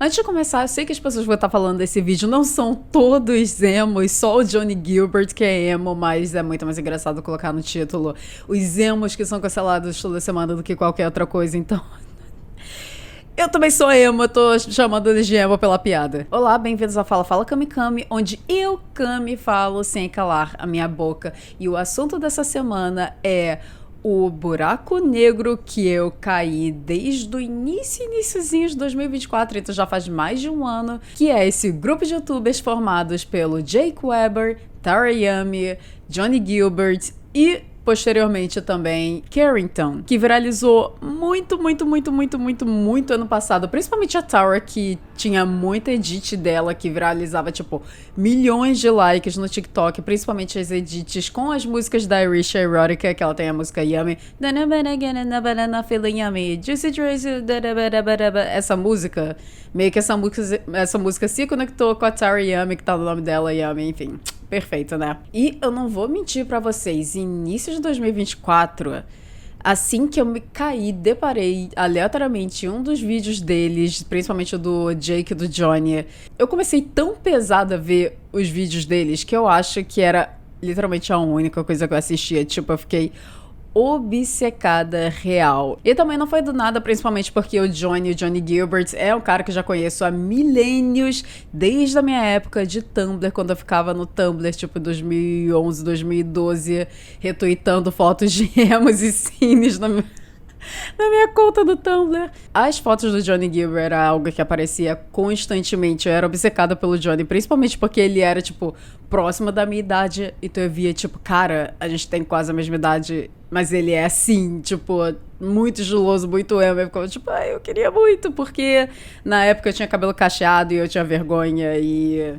Antes de começar, eu sei que as pessoas vão estar falando desse vídeo, não são todos emos, só o Johnny Gilbert que é emo, mas é muito mais engraçado colocar no título os emos que são cancelados toda semana do que qualquer outra coisa, então... Eu também sou emo, eu tô chamando eles de emo pela piada. Olá, bem-vindos ao Fala Fala Kami Kami, onde eu, Kami, falo sem calar a minha boca. E o assunto dessa semana é o buraco negro que eu caí desde o iniciozinho de 2024, então já faz mais de um ano, que é esse grupo de youtubers formados pelo Jake Weber, Tara Yami, Johnny Gilbert e... posteriormente também Carrington, que viralizou muito ano passado, principalmente a Tara, que tinha muita edit dela que viralizava, tipo, milhões de likes no TikTok, principalmente as edits com as músicas da Irisha Erotica, que ela tem a música Yummy, essa música, meio que essa música se conectou com a Tara Yami, que tá no nome dela, Yummy, enfim... Perfeito, né? E eu não vou mentir pra vocês, início de 2024, assim que eu me caí, deparei aleatoriamente em um dos vídeos deles, principalmente o do Jake e do Johnny. Eu comecei tão pesada a ver os vídeos deles que eu acho que era literalmente a única coisa que eu assistia. Tipo, eu fiquei obcecada real. E também não foi do nada, principalmente porque o Johnny Gilbert é um cara que eu já conheço há milênios, desde a minha época de Tumblr, quando eu ficava no Tumblr, tipo 2011, 2012, retweetando fotos de emos e cines na minha conta do Tumblr. As fotos do Johnny Gilbert era algo que aparecia constantemente. Eu era obcecada pelo Johnny, principalmente porque ele era, tipo, próximo da minha idade. Então eu via, tipo, cara, a gente tem quase a mesma idade, mas ele é assim, tipo, muito estiloso, muito emo. Eu ficava, tipo, eu queria muito, porque na época eu tinha cabelo cacheado e eu tinha vergonha e...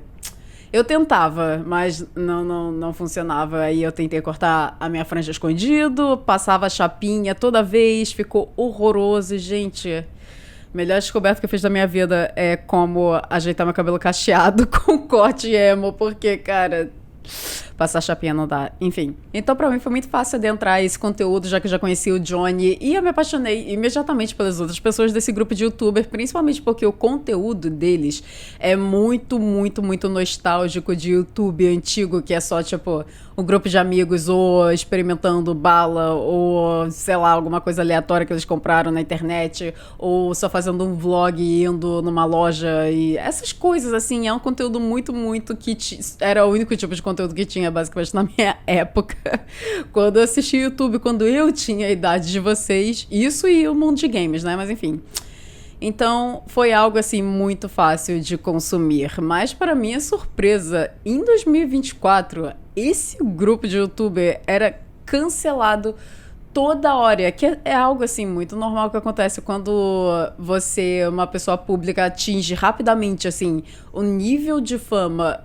eu tentava, mas não funcionava. Aí eu tentei cortar a minha franja escondido, passava a chapinha toda vez, ficou horroroso. Gente, melhor descoberta que eu fiz da minha vida é como ajeitar meu cabelo cacheado com corte emo, porque, cara... passar chapinha não dá, enfim. Então pra mim foi muito fácil adentrar esse conteúdo, já que eu já conhecia o Johnny, e eu me apaixonei imediatamente pelas outras pessoas desse grupo de youtuber, principalmente porque o conteúdo deles é muito nostálgico de YouTube antigo, que é só tipo um grupo de amigos ou experimentando bala, ou sei lá, alguma coisa aleatória que eles compraram na internet, ou só fazendo um vlog indo numa loja, e essas coisas assim. É um conteúdo muito que era o único tipo de conteúdo que tinha basicamente na minha época, quando eu assisti YouTube, quando eu tinha a idade de vocês, isso e o mundo de games, né, mas enfim. Então foi algo assim muito fácil de consumir, mas para minha surpresa, em 2024, esse grupo de youtuber era cancelado toda hora, que é algo assim muito normal que acontece quando você, uma pessoa pública, atinge rapidamente assim o nível de fama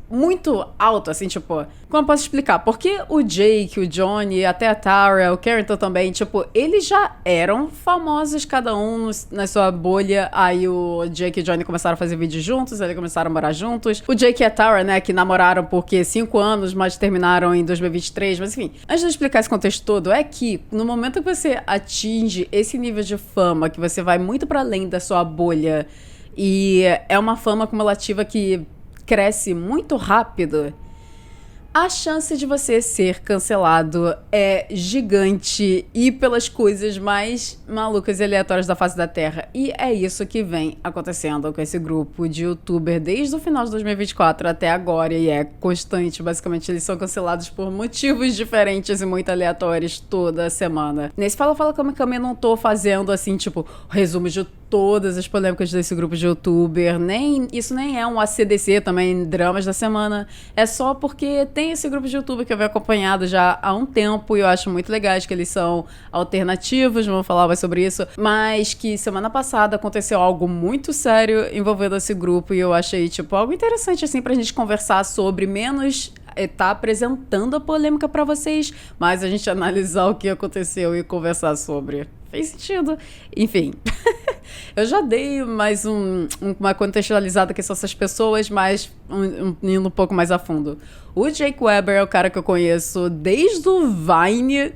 muito alto, assim, tipo... como eu posso explicar? Porque o Jake, o Johnny, até a Tara, o Carrington também, tipo, eles já eram famosos, cada um na sua bolha. Aí o Jake e o Johnny começaram a fazer vídeos juntos, eles começaram a morar juntos. O Jake e a Tara, né, que namoraram porque 5 anos, mas terminaram em 2023. Mas enfim, antes de eu explicar esse contexto todo, é que no momento que você atinge esse nível de fama, que você vai muito para além da sua bolha, e é uma fama cumulativa que cresce muito rápido, a chance de você ser cancelado é gigante e pelas coisas mais malucas e aleatórias da face da Terra. E é isso que vem acontecendo com esse grupo de youtuber desde o final de 2024 até agora, e é constante. Basicamente, eles são cancelados por motivos diferentes e muito aleatórios toda semana. Nesse Fala Fala Kami Kami eu não tô fazendo, assim, tipo, resumo de todas as polêmicas desse grupo de youtuber, isso nem é um ACDC também, dramas da semana, é só porque tem esse grupo de youtuber que eu venho acompanhado já há um tempo e eu acho muito legais que eles são alternativos, vamos falar mais sobre isso, mas que semana passada aconteceu algo muito sério envolvendo esse grupo e eu achei, tipo, algo interessante, assim, pra gente conversar sobre, menos tá apresentando a polêmica pra vocês, mas a gente analisar o que aconteceu e conversar sobre. Fez sentido. Enfim. Eu já dei mais uma contextualizada que são essas pessoas, mas indo um pouco mais a fundo. O Jake Weber é o cara que eu conheço desde o Vine.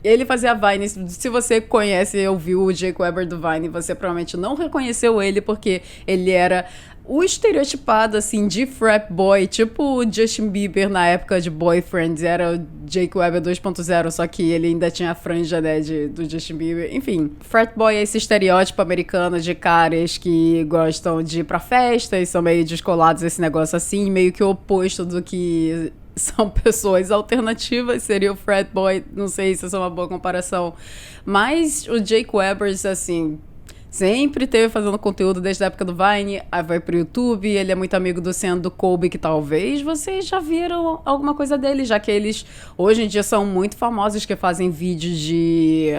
Ele fazia Vine. Se você conhece e ouviu o Jake Weber do Vine, você provavelmente não reconheceu ele, porque ele era o estereotipado, assim, de frat boy, tipo o Justin Bieber na época de Boyfriends. Era o Jake Weber 2.0, só que ele ainda tinha a franja, né, do Justin Bieber. Enfim, frat boy é esse estereótipo americano de caras que gostam de ir pra festas, são meio descolados, esse negócio assim, meio que o oposto do que são pessoas alternativas, seria o frat boy, não sei se essa é uma boa comparação, mas o Jake Weber, assim, sempre teve fazendo conteúdo desde a época do Vine, aí vai pro YouTube, ele é muito amigo do Sean do Colby, que talvez vocês já viram alguma coisa dele, já que eles hoje em dia são muito famosos, que fazem vídeos de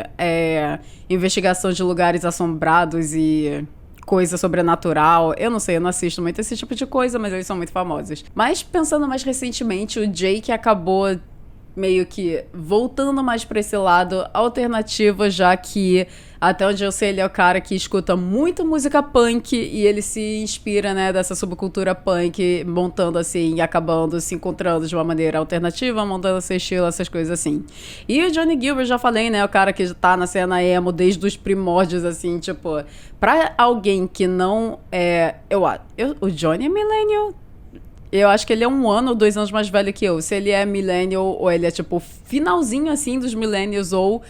investigação de lugares assombrados e coisa sobrenatural. Eu não sei, eu não assisto muito esse tipo de coisa, mas eles são muito famosos. Mas pensando mais recentemente, o Jake acabou meio que voltando mais pra esse lado alternativo, já que até onde eu sei ele é o cara que escuta muito música punk e ele se inspira, né, dessa subcultura punk, montando assim e acabando se encontrando de uma maneira alternativa, montando seu estilo, essas coisas assim. E o Johnny Gilbert, já falei, né, o cara que tá na cena emo desde os primórdios, assim, tipo, pra alguém que não é... o Johnny é millennial? Eu acho que ele é 1 ano ou 2 anos mais velho que eu. Se ele é millennial ou ele é, tipo, finalzinho, assim, dos millennials ou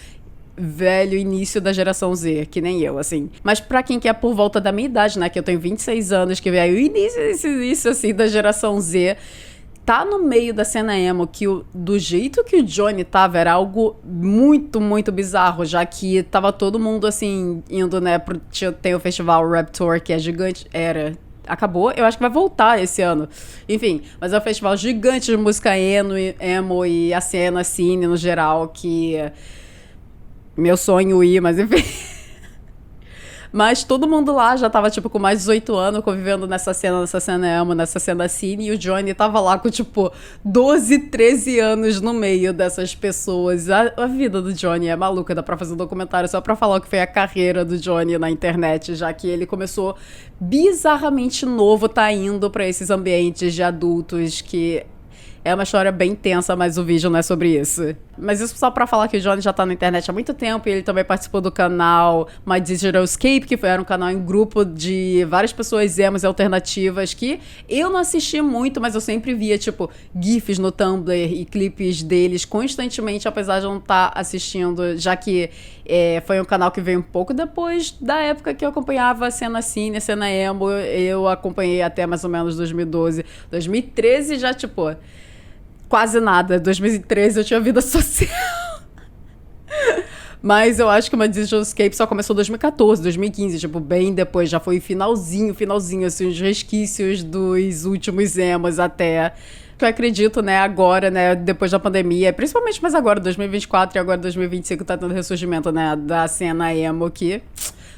velho início da geração Z, que nem eu, assim. Mas pra quem quer por volta da minha idade, né, que eu tenho 26 anos, que veio o início, assim, da geração Z, tá no meio da cena emo, que do jeito que o Johnny tava, era algo muito, muito bizarro, já que tava todo mundo, assim, indo, né, tem o festival Rapture, que é gigante, acabou, eu acho que vai voltar esse ano. Enfim, mas é um festival gigante de música emo e a cena cine no geral, que meu sonho ir, mas enfim. Mas todo mundo lá já tava, tipo, com mais de 18 anos, convivendo nessa cena emo, nessa cena cine, e o Johnny tava lá com, tipo, 12, 13 anos no meio dessas pessoas. A vida do Johnny é maluca, dá pra fazer um documentário só pra falar o que foi a carreira do Johnny na internet, já que ele começou bizarramente novo, tá indo pra esses ambientes de adultos que... É uma história bem tensa, mas o vídeo não é sobre isso. Mas isso só pra falar que o Johnny já tá na internet há muito tempo, e ele também participou do canal My Digital Escape, que era um canal em grupo de várias pessoas emos e alternativas, que eu não assisti muito, mas eu sempre via, tipo, gifs no Tumblr e clipes deles constantemente, apesar de eu não estar assistindo, já que foi um canal que veio um pouco depois da época que eu acompanhava a cena cine, a cena emo. Eu acompanhei até mais ou menos 2012. 2013 já, tipo... Quase nada. 2013 eu tinha vida social. Mas eu acho que uma Digital Escape só começou em 2014, 2015, tipo, bem depois. Já foi finalzinho, assim, os resquícios dos últimos emos até... Eu acredito, né, agora, né, depois da pandemia, principalmente mais agora, 2024 e agora 2025, tá tendo ressurgimento, né, da cena emo aqui.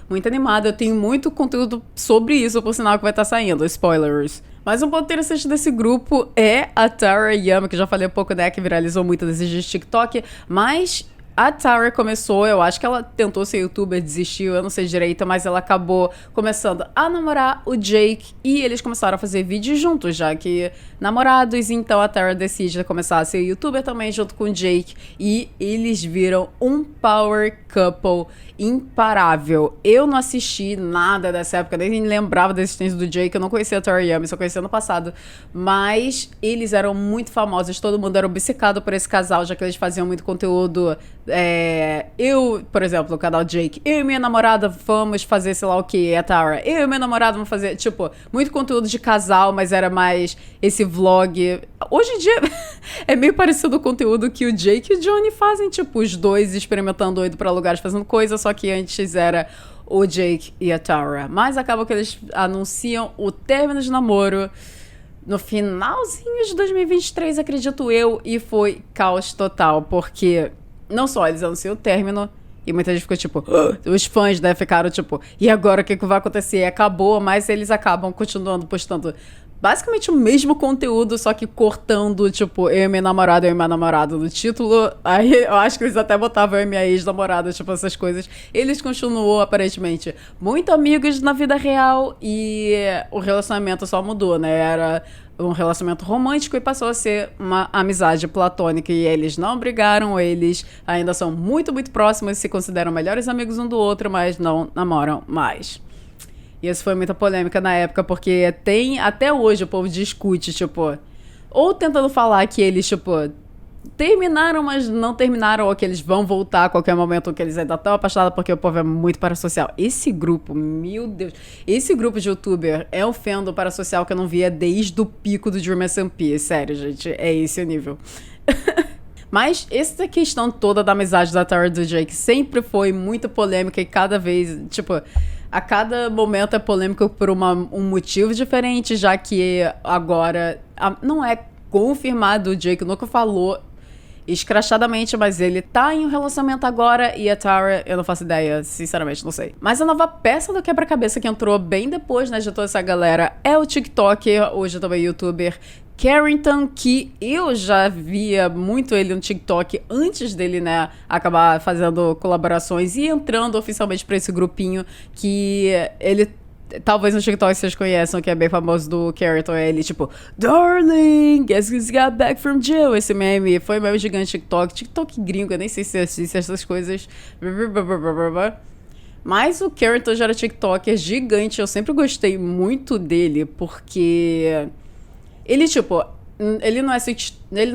Muito animada. Eu tenho muito conteúdo sobre isso, por sinal, que vai estar saindo. Spoilers. Mas um ponto interessante desse grupo é a Tara Yama, que eu já falei um pouco, né, que viralizou muito desses de TikTok, mas a Tara começou, eu acho que ela tentou ser youtuber, desistiu, eu não sei direito, mas ela acabou começando a namorar o Jake e eles começaram a fazer vídeos juntos, já que namorados, então a Tara decide começar a ser youtuber também junto com o Jake e eles viram um power couple imparável. Eu não assisti nada dessa época, nem lembrava da existência do Jake, eu não conhecia a Tara Yama, só conhecia no passado, mas eles eram muito famosos, todo mundo era obcecado por esse casal, já que eles faziam muito conteúdo. Eu, por exemplo, no canal Jake, eu e minha namorada vamos fazer sei lá o que, a Tara, eu e minha namorada vamos fazer, tipo, muito conteúdo de casal, mas era mais esse vlog. Hoje em dia é meio parecido o conteúdo que o Jake e o Johnny fazem, tipo, os dois experimentando indo pra lugares fazendo coisa, só que antes era o Jake e a Tara. Mas acaba que eles anunciam o término de namoro no finalzinho de 2023, acredito eu, e foi caos total, porque não só eles anunciam o término, e muita gente ficou tipo, os fãs, né, ficaram tipo, e agora o que vai acontecer? Acabou, mas eles acabam continuando postando basicamente o mesmo conteúdo, só que cortando, tipo, eu e minha namorada no título. Aí eu acho que eles até botavam eu e minha ex-namorada, tipo, essas coisas. Eles continuam, aparentemente, muito amigos na vida real e o relacionamento só mudou, né? Era um relacionamento romântico e passou a ser uma amizade platônica. E eles não brigaram, eles ainda são muito, muito próximos, se consideram melhores amigos um do outro, mas não namoram mais. E isso foi muita polêmica na época, porque até hoje o povo discute, tipo, ou tentando falar que eles, tipo, terminaram, mas não terminaram, ou que eles vão voltar a qualquer momento, ou que eles ainda estão apaixonados, porque o povo é muito parasocial. Esse grupo, meu Deus, esse grupo de youtuber é um fandom parasocial que eu não via desde o pico do Dream SMP. Sério, gente, é esse o nível. Mas essa questão toda da amizade da Tara e do Jake sempre foi muito polêmica e cada vez, tipo, a cada momento é polêmico por um motivo diferente, já que agora não é confirmado, o Jake nunca falou escrachadamente, mas ele tá em um relacionamento agora e a Tara, eu não faço ideia, sinceramente, não sei. Mas a nova peça do quebra-cabeça que entrou bem depois, né, de toda essa galera é o TikToker, hoje também youtuber, Carrington, que eu já via muito ele no TikTok antes dele, né, acabar fazendo colaborações e entrando oficialmente pra esse grupinho que ele... Talvez no TikTok vocês conheçam, que é bem famoso do Carrington, é ele tipo, Darling, guess who got back from jail? Esse meme foi meme gigante TikTok gringo, eu nem sei se assiste essas coisas. Mas o Carrington já era TikToker gigante, eu sempre gostei muito dele, porque ele, tipo, ele não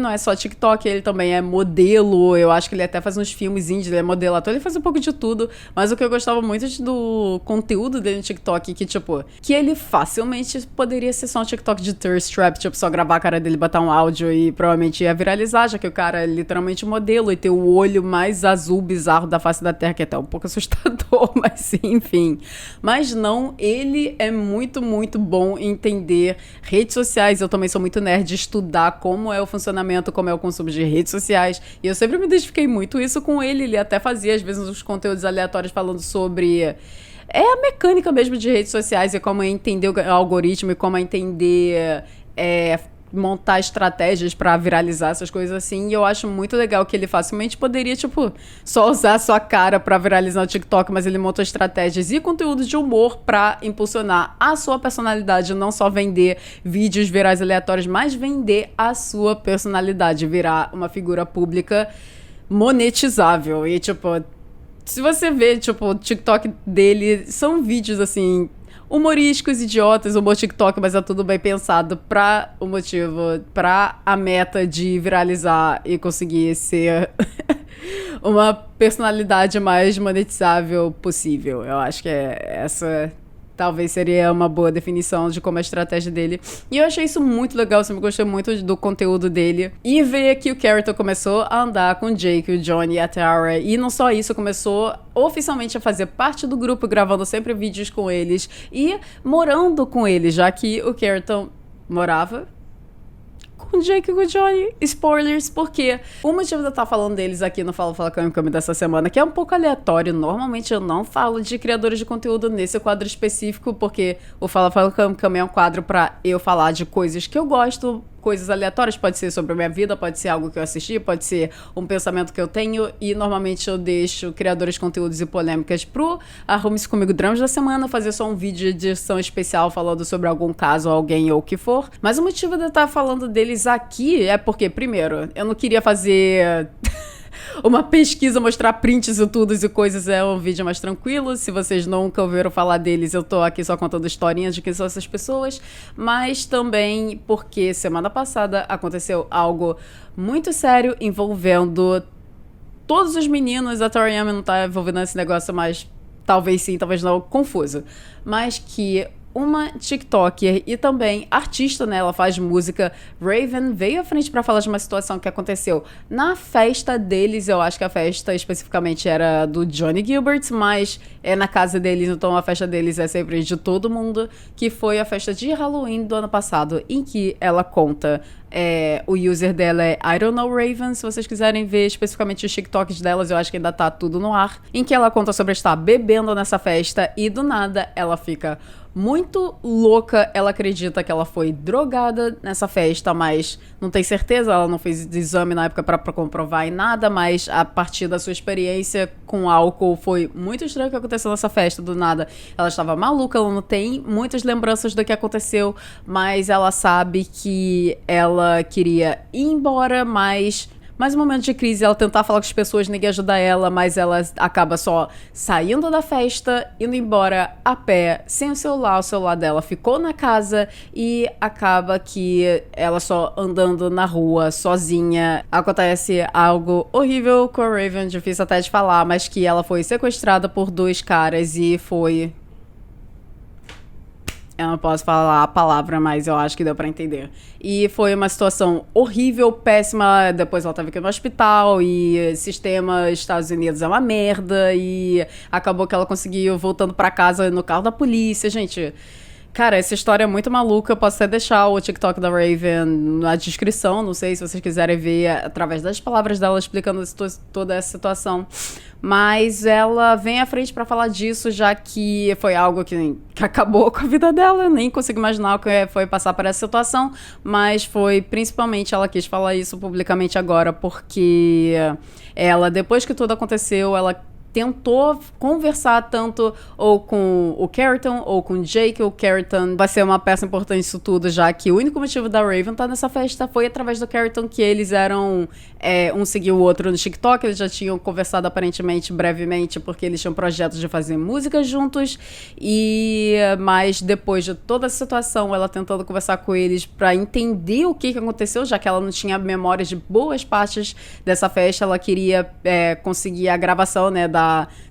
é só TikTok, ele também é modelo, eu acho que ele até faz uns filmes indies, ele é modelator, ele faz um pouco de tudo, mas o que eu gostava muito do conteúdo dele no TikTok, que tipo, que ele facilmente poderia ser só um TikTok de thirst trap, tipo, só gravar a cara dele, botar um áudio e provavelmente ia viralizar, já que o cara é literalmente modelo e tem o olho mais azul bizarro da face da Terra, que é até um pouco assustador, mas enfim. Mas não, ele é muito, muito bom em entender redes sociais, eu também sou muito nerd de estudar como é o funcionamento, como é o consumo de redes sociais, e eu sempre me identifiquei muito isso com ele até fazia às vezes uns conteúdos aleatórios falando sobre a mecânica mesmo de redes sociais e como é entender o algoritmo e como é entender montar estratégias pra viralizar essas coisas assim, e eu acho muito legal que ele facilmente poderia, tipo, só usar a sua cara pra viralizar no TikTok, mas ele montou estratégias e conteúdos de humor pra impulsionar a sua personalidade, não só vender vídeos virais aleatórios, mas vender a sua personalidade, virar uma figura pública monetizável. E, tipo, se você vê, tipo, o TikTok dele, são vídeos, assim, humorísticos, idiotas, humor TikTok, mas é tudo bem pensado pra o motivo, pra a meta de viralizar e conseguir ser uma personalidade mais monetizável possível. Eu acho que essa talvez seria uma boa definição de como é a estratégia dele. E eu achei isso muito legal, eu sempre gostei muito do conteúdo dele. E ver que o Carrington começou a andar com o Jake, o Johnny e a Tara. E não só isso, começou oficialmente a fazer parte do grupo, gravando sempre vídeos com eles e morando com eles, já que o Carrington morava com o Jake e com o Johnny. Spoilers, porque o motivo de eu estar falando deles aqui no Fala Cami dessa semana, que é um pouco aleatório, normalmente eu não falo de criadores de conteúdo nesse quadro específico, porque o Fala Cami é um quadro pra eu falar de coisas que eu gosto, coisas aleatórias, pode ser sobre a minha vida, pode ser algo que eu assisti, pode ser um pensamento que eu tenho, e normalmente eu deixo criadores de conteúdos e polêmicas pro Arrume-se Comigo Dramas da Semana, fazer só um vídeo de edição especial falando sobre algum caso, alguém ou o que for. Mas o motivo de eu estar falando deles aqui é porque, primeiro, eu não queria fazer uma pesquisa, mostrar prints e tudo e coisas, é um vídeo mais tranquilo. Se vocês nunca ouviram falar deles, eu tô aqui só contando historinhas de quem são essas pessoas, mas também porque semana passada aconteceu algo muito sério envolvendo todos os meninos. A Tori Yami não tá envolvida nesse negócio, mas talvez sim, talvez não, confuso. Mas que uma TikToker e também artista, né? Ela faz música. Raven veio à frente pra falar de uma situação que aconteceu na festa deles. Eu acho que a festa especificamente era do Johnny Gilbert, mas é na casa deles, então a festa deles é sempre de todo mundo, que foi a festa de Halloween do ano passado, em que ela conta... o user dela é I Don't Know Raven. Se vocês quiserem ver especificamente os TikToks delas, eu acho que ainda tá tudo no ar, em que ela conta sobre estar bebendo nessa festa e do nada ela fica muito louca. Ela acredita que ela foi drogada nessa festa, mas não tem certeza, ela não fez exame na época pra comprovar em nada, mas a partir da sua experiência com álcool foi muito estranho o que aconteceu nessa festa, do nada. Ela estava maluca, ela não tem muitas lembranças do que aconteceu, mas ela sabe que ela queria ir embora, mas mais um momento de crise, ela tentar falar com as pessoas, ninguém ajuda ela, mas ela acaba só saindo da festa, indo embora a pé, sem o celular dela ficou na casa e acaba que ela só andando na rua, sozinha. Acontece algo horrível com a Raven, difícil até de falar, mas que ela foi sequestrada por 2 caras e foi... Eu não posso falar a palavra, mas eu acho que deu pra entender. E foi uma situação horrível, péssima. Depois ela teve que ir no hospital e sistema Estados Unidos é uma merda. E acabou que ela conseguiu voltando pra casa no carro da polícia. Gente, cara, essa história é muito maluca. Eu posso até deixar o TikTok da Raven na descrição. Não sei se vocês quiserem ver através das palavras dela explicando toda essa situação. Mas ela vem à frente pra falar disso, já que foi algo que acabou com a vida dela. Eu nem consigo imaginar o que foi passar por essa situação. Mas foi principalmente, ela quis falar isso publicamente agora, porque ela, depois que tudo aconteceu, ela tentou conversar tanto ou com o Carrington ou com o Jake. O Carrington vai ser uma peça importante nisso tudo, já que o único motivo da Raven estar nessa festa foi através do Carrington, que eles eram... um seguiu o outro no TikTok, eles já tinham conversado aparentemente brevemente, porque eles tinham projetos de fazer música juntos, mas depois de toda essa situação, ela tentando conversar com eles pra entender o que aconteceu, já que ela não tinha memória de boas partes dessa festa, ela queria conseguir a gravação, né, da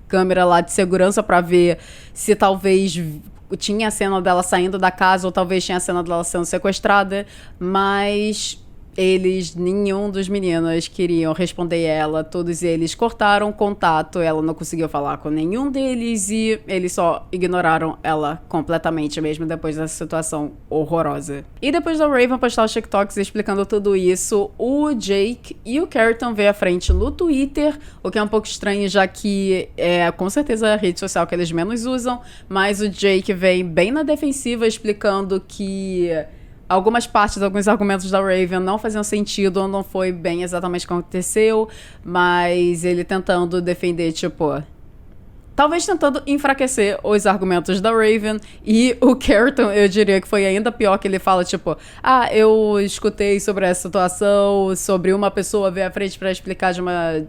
câmera lá de segurança pra ver se talvez tinha a cena dela saindo da casa ou talvez tinha a cena dela sendo sequestrada, mas nenhum dos meninos queriam responder ela, todos eles cortaram contato, ela não conseguiu falar com nenhum deles e eles só ignoraram ela completamente, mesmo depois dessa situação horrorosa. E depois da Raven postar os TikToks explicando tudo isso, o Jake e o Carrington veio à frente no Twitter, o que é um pouco estranho, já que é com certeza a rede social que eles menos usam, mas o Jake vem bem na defensiva explicando que algumas partes, alguns argumentos da Raven não faziam sentido, não foi bem exatamente o que aconteceu, mas ele tentando defender, tipo... Talvez tentando enfraquecer os argumentos da Raven, e o Carrington, eu diria que foi ainda pior, que ele fala, tipo, eu escutei sobre essa situação, sobre uma pessoa vir à frente pra explicar de uma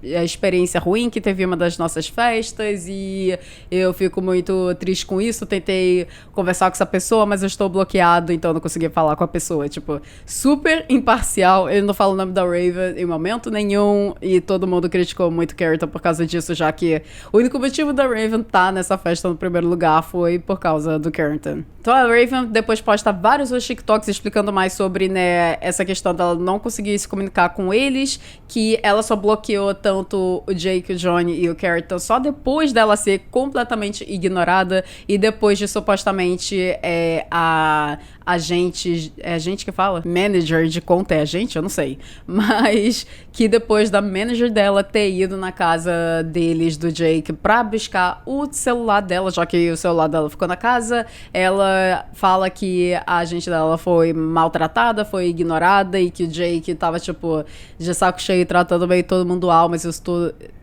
experiência ruim que teve uma das nossas festas, e eu fico muito triste com isso, tentei conversar com essa pessoa, mas eu estou bloqueado, então não consegui falar com a pessoa, tipo, super imparcial, ele não fala o nome da Raven em momento nenhum, e todo mundo criticou muito o Carrington por causa disso, já que o único motivo da Raven estar nessa festa no primeiro lugar foi por causa do Carrington. Então a Raven depois posta vários outros TikToks explicando mais sobre, né, essa questão dela não conseguir se comunicar com eles, que ela só bloqueou tanto o Jake, o Johnny e o Carrington só depois dela ser completamente ignorada e depois de supostamente a gente que fala? Manager de conta é a gente? Eu não sei. Mas que depois da manager dela ter ido na casa deles, do Jake, pra buscar o celular dela, já que o celular dela ficou na casa, ela fala que a agente dela foi maltratada, foi ignorada e que o Jake tava, tipo, de saco cheio, tratando meio todo mundo mal, mas isso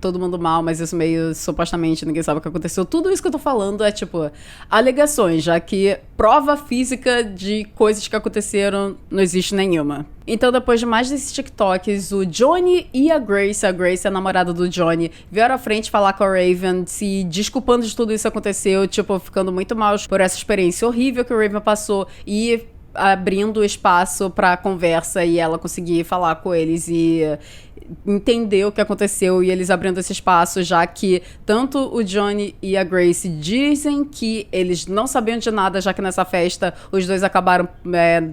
todo mundo mal, mas isso meio supostamente ninguém sabe o que aconteceu. Tudo isso que eu tô falando é, tipo, alegações, já que prova física de coisas que aconteceram não existe nenhuma. Então, depois de mais desses TikToks, o Johnny e a Grace é a namorada do Johnny, vieram à frente falar com a Raven, se desculpando de tudo isso que aconteceu, tipo, ficando muito mal por essa experiência horrível que a Raven passou e abrindo espaço pra conversa e ela conseguir falar com eles e entender o que aconteceu e eles abrindo esse espaço, já que tanto o Johnny e a Grace dizem que eles não sabiam de nada, já que nessa festa os dois acabaram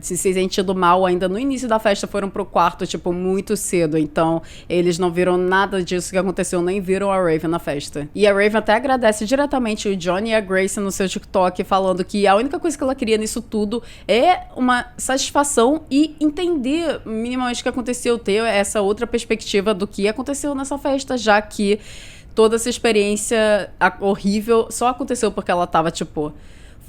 se sentindo mal ainda no início da festa, foram pro quarto, tipo, muito cedo, então eles não viram nada disso que aconteceu, nem viram a Raven na festa. E a Raven até agradece diretamente o Johnny e a Grace no seu TikTok, falando que a única coisa que ela queria nisso tudo é uma satisfação e entender minimamente o que aconteceu, ter essa outra perspectiva do que aconteceu nessa festa, já que toda essa experiência horrível só aconteceu porque ela tava, tipo,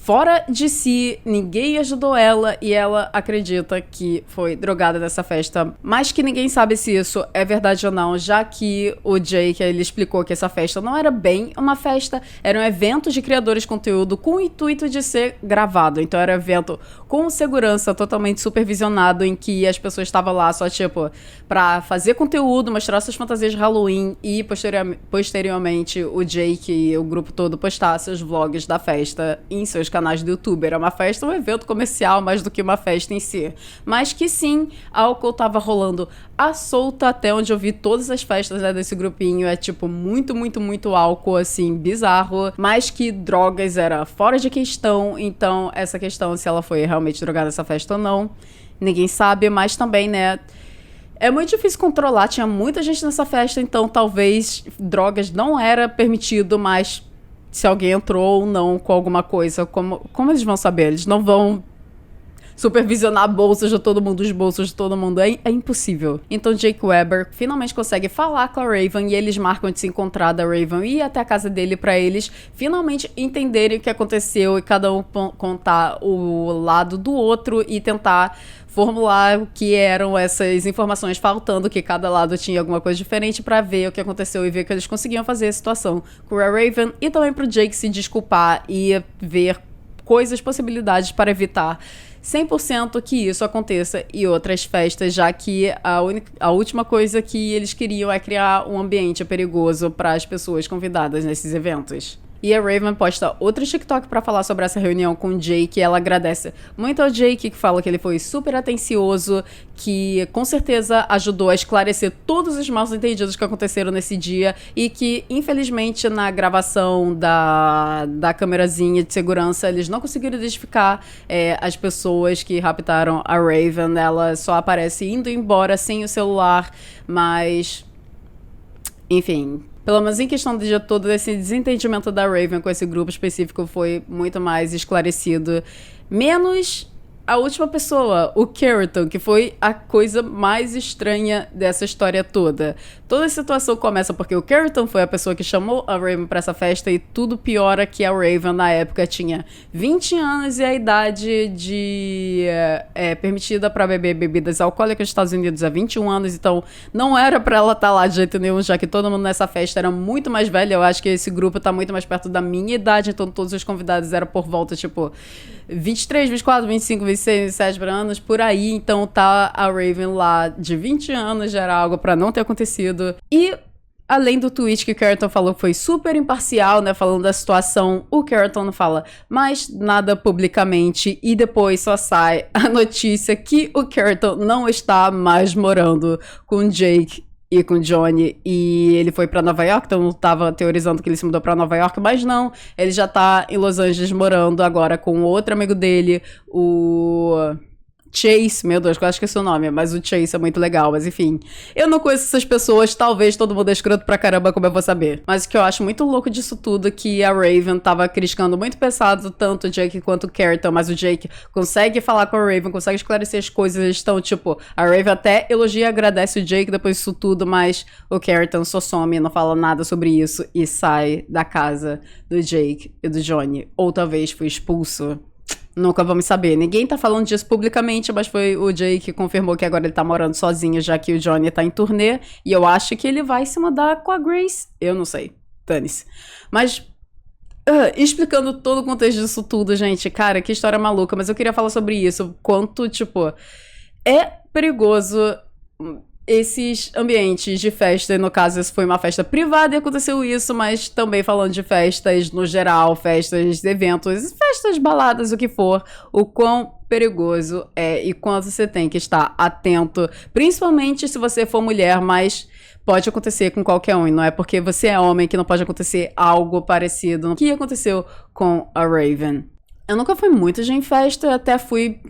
fora de si, ninguém ajudou ela e ela acredita que foi drogada nessa festa, mas que ninguém sabe se isso é verdade ou não, já que o Jake, ele explicou que essa festa não era bem uma festa, era um evento de criadores de conteúdo com o intuito de ser gravado, então era um evento com segurança, totalmente supervisionado, em que as pessoas estavam lá só, tipo, pra fazer conteúdo, mostrar suas fantasias de Halloween e posteriormente o Jake e o grupo todo postar seus vlogs da festa em seus canais do YouTube. Era uma festa, um evento comercial mais do que uma festa em si. Mas que sim, álcool tava rolando à solta, até onde eu vi todas as festas, né, desse grupinho. É tipo muito, muito, muito álcool, assim, bizarro. Mas que drogas era fora de questão. Então, essa questão, se ela foi realmente drogada nessa festa ou não, ninguém sabe. Mas também, né, é muito difícil controlar. Tinha muita gente nessa festa, então talvez drogas não era permitido, mas se alguém entrou ou não com alguma coisa, como eles vão saber? Eles não vão supervisionar bolsas de todo mundo, os bolsos de todo mundo. É impossível. Então Jake Weber finalmente consegue falar com a Raven e eles marcam de se encontrar da Raven e ir até a casa dele pra eles finalmente entenderem o que aconteceu e cada um contar o lado do outro e tentar formular o que eram essas informações, faltando que cada lado tinha alguma coisa diferente pra ver o que aconteceu e ver que eles conseguiam fazer a situação com a Raven e também pro Jake se desculpar e ver coisas, possibilidades para evitar 100% que isso aconteça em outras festas, já que a última coisa que eles queriam é criar um ambiente perigoso para as pessoas convidadas nesses eventos. E a Raven posta outro TikTok pra falar sobre essa reunião com o Jake. E ela agradece muito ao Jake, que fala que ele foi super atencioso, que com certeza ajudou a esclarecer todos os mal entendidos que aconteceram nesse dia e que, infelizmente, na gravação da câmerazinha de segurança, eles não conseguiram identificar as pessoas que raptaram a Raven. Ela só aparece indo embora sem o celular, mas enfim, pelo menos em questão do dia todo, esse desentendimento da Raven com esse grupo específico foi muito mais esclarecido. Menos a última pessoa, o Carrington, que foi a coisa mais estranha dessa história toda. Toda a situação começa porque o Carrington foi a pessoa que chamou a Raven pra essa festa e tudo piora que a Raven, na época, tinha 20 anos e a idade permitida pra beber bebidas alcoólicas nos Estados Unidos há 21 anos, então não era pra ela estar lá de jeito nenhum, já que todo mundo nessa festa era muito mais velho. Eu acho que esse grupo tá muito mais perto da minha idade, então todos os convidados eram por volta, tipo, 23, 24, 25, 26, 27 anos, por aí. Então tá a Raven lá de 20 anos, já era algo pra não ter acontecido. E além do tweet que o Carrington falou que foi super imparcial, né, falando da situação, o Carrington não fala mais nada publicamente e depois só sai a notícia que o Carrington não está mais morando com o Jake e com o Johnny, e ele foi pra Nova York, então eu tava teorizando que ele se mudou pra Nova York, mas não, ele já tá em Los Angeles morando agora com outro amigo dele, o Chase, meu Deus, eu acho que é seu nome, mas o Chase é muito legal, mas enfim. Eu não conheço essas pessoas, talvez todo mundo é escroto pra caramba, como eu vou saber. Mas o que eu acho muito louco disso tudo é que a Raven tava criticando muito pesado, tanto o Jake quanto o Carrington, mas o Jake consegue falar com a Raven, consegue esclarecer as coisas, eles estão, tipo, a Raven até elogia e agradece o Jake depois disso tudo, mas o Carrington só some, não fala nada sobre isso e sai da casa do Jake e do Johnny. Ou talvez foi expulso. Nunca vamos saber. Ninguém tá falando disso publicamente, mas foi o Jake que confirmou que agora ele tá morando sozinho, já que o Johnny tá em turnê. E eu acho que ele vai se mudar com a Grace. Eu não sei. Dane-se. Mas, explicando todo o contexto disso tudo, gente, cara, que história maluca. Mas eu queria falar sobre isso. Quanto, tipo, é perigoso esses ambientes de festa, e no caso isso foi uma festa privada e aconteceu isso, mas também falando de festas no geral, festas, eventos, festas, baladas, o que for, o quão perigoso é e quanto você tem que estar atento, principalmente se você for mulher, mas pode acontecer com qualquer um, e não é porque você é homem que não pode acontecer algo parecido no que aconteceu com a Raven. Eu nunca fui muito de em festa, até fui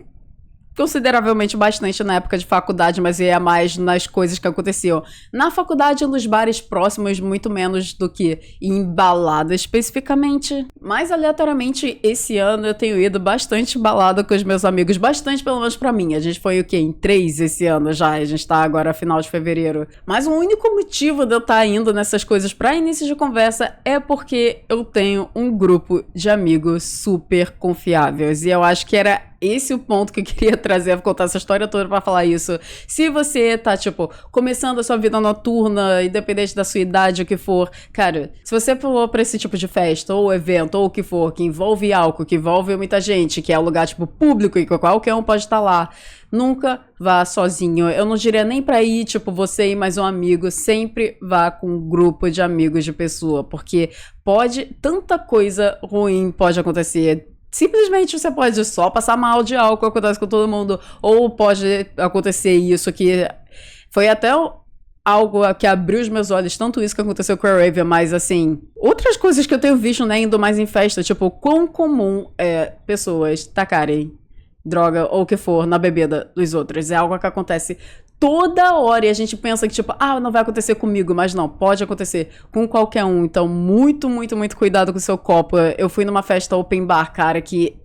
consideravelmente bastante na época de faculdade, mas ia mais nas coisas que aconteciam na faculdade e nos bares próximos, muito menos do que em balada especificamente. Mais aleatoriamente, esse ano eu tenho ido bastante balada com os meus amigos, bastante pelo menos pra mim. A gente foi o quê? Em 3 esse ano já, a gente tá agora final de fevereiro. Mas o único motivo de eu estar indo nessas coisas pra início de conversa é porque eu tenho um grupo de amigos super confiáveis, e eu acho que era esse o ponto que eu queria trazer, vou contar essa história toda pra falar isso. Se você tá, tipo, começando a sua vida noturna, independente da sua idade, o que for, cara, se você for pra esse tipo de festa, ou evento, ou o que for, que envolve álcool, que envolve muita gente, que é um lugar, tipo, público e que qualquer um pode estar lá, nunca vá sozinho. Eu não diria nem pra ir, tipo, você e mais um amigo, sempre vá com um grupo de amigos de pessoa, porque tanta coisa ruim pode acontecer. Simplesmente você pode só passar mal de álcool, acontece com todo mundo, ou pode acontecer isso que foi até algo que abriu os meus olhos, tanto isso que aconteceu com a Raven, mas assim, outras coisas que eu tenho visto, né, indo mais em festa, tipo, quão comum é pessoas tacarem droga ou o que for na bebida dos outros. É algo que acontece toda hora e a gente pensa que, tipo, não vai acontecer comigo, mas não, pode acontecer com qualquer um. Então, muito, muito, muito cuidado com o seu copo. Eu fui numa festa open bar, cara, que...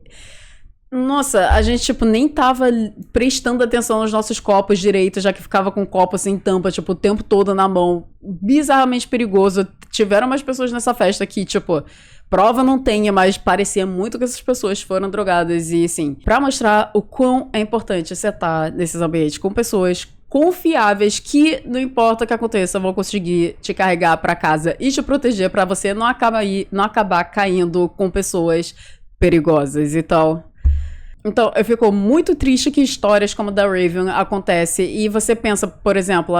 Nossa, a gente, tipo, nem tava prestando atenção nos nossos copos direito, já que ficava com o copo sem tampa, tipo, o tempo todo na mão. Bizarramente perigoso. Tiveram umas pessoas nessa festa que, tipo... Prova não tenha, mas parecia muito que essas pessoas foram drogadas. E, assim, pra mostrar o quão é importante você estar nesses ambientes com pessoas confiáveis que, não importa o que aconteça, vão conseguir te carregar pra casa e te proteger pra você não acabar caindo com pessoas perigosas e tal. Então, eu fico muito triste que histórias como a da Raven acontecem e você pensa, por exemplo,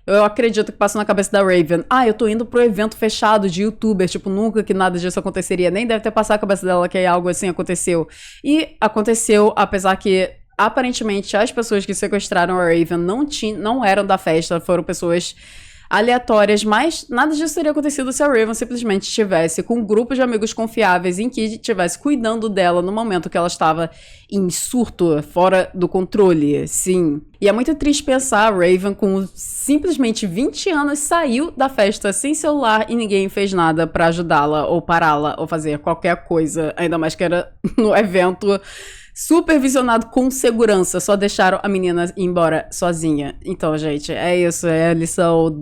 eu acredito que passa na cabeça da Raven, eu tô indo pro evento fechado de youtuber, tipo, nunca que nada disso aconteceria, nem deve ter passado na cabeça dela que algo assim aconteceu. E aconteceu, apesar que, aparentemente, as pessoas que sequestraram a Raven não eram da festa, foram pessoas aleatórias, mas nada disso teria acontecido se a Raven simplesmente estivesse com um grupo de amigos confiáveis em que estivesse cuidando dela no momento que ela estava em surto, fora do controle, sim. E é muito triste pensar a Raven com simplesmente 20 anos saiu da festa sem celular e ninguém fez nada pra ajudá-la ou pará-la ou fazer qualquer coisa, ainda mais que era no evento supervisionado com segurança, só deixaram a menina ir embora sozinha. Então, gente, é isso, é a lição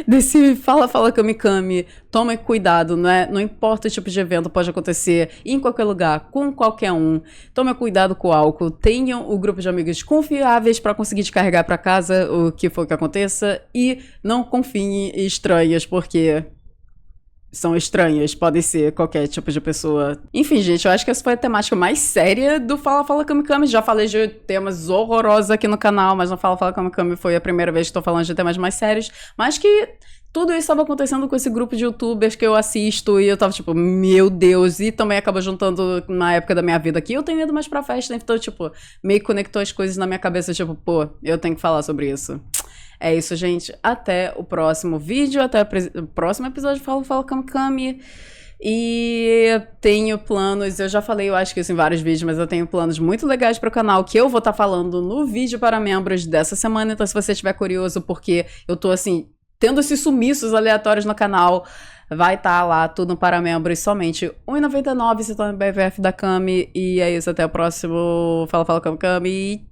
desse fala Kami. Tome cuidado, não importa o tipo de evento, pode acontecer em qualquer lugar, com qualquer um. Tome cuidado com o álcool, tenham o grupo de amigos confiáveis para conseguir te carregar para casa, o que for que aconteça, e não confie em estranhas, porque são estranhas, podem ser qualquer tipo de pessoa. Enfim, gente, eu acho que essa foi a temática mais séria do Fala Kami. Já falei de temas horrorosos aqui no canal, mas no Fala Kami foi a primeira vez que tô falando de temas mais sérios, mas que tudo isso estava acontecendo com esse grupo de youtubers que eu assisto e eu tava tipo, meu Deus, e também acaba juntando na época da minha vida aqui, eu tenho ido mais pra festa, então, tipo, meio que conectou as coisas na minha cabeça, tipo, pô, eu tenho que falar sobre isso. É isso, gente. Até o próximo vídeo, até o próximo episódio de Fala Kami. E tenho planos, eu já falei, eu acho que isso em vários vídeos, mas eu tenho planos muito legais para o canal que eu vou estar falando no vídeo para membros dessa semana. Então, se você estiver curioso, porque eu tô assim, tendo esses sumiços aleatórios no canal, vai estar lá tudo para membros somente R$1,99 se torna BFF da Kami. E é isso, até o próximo Fala Kami.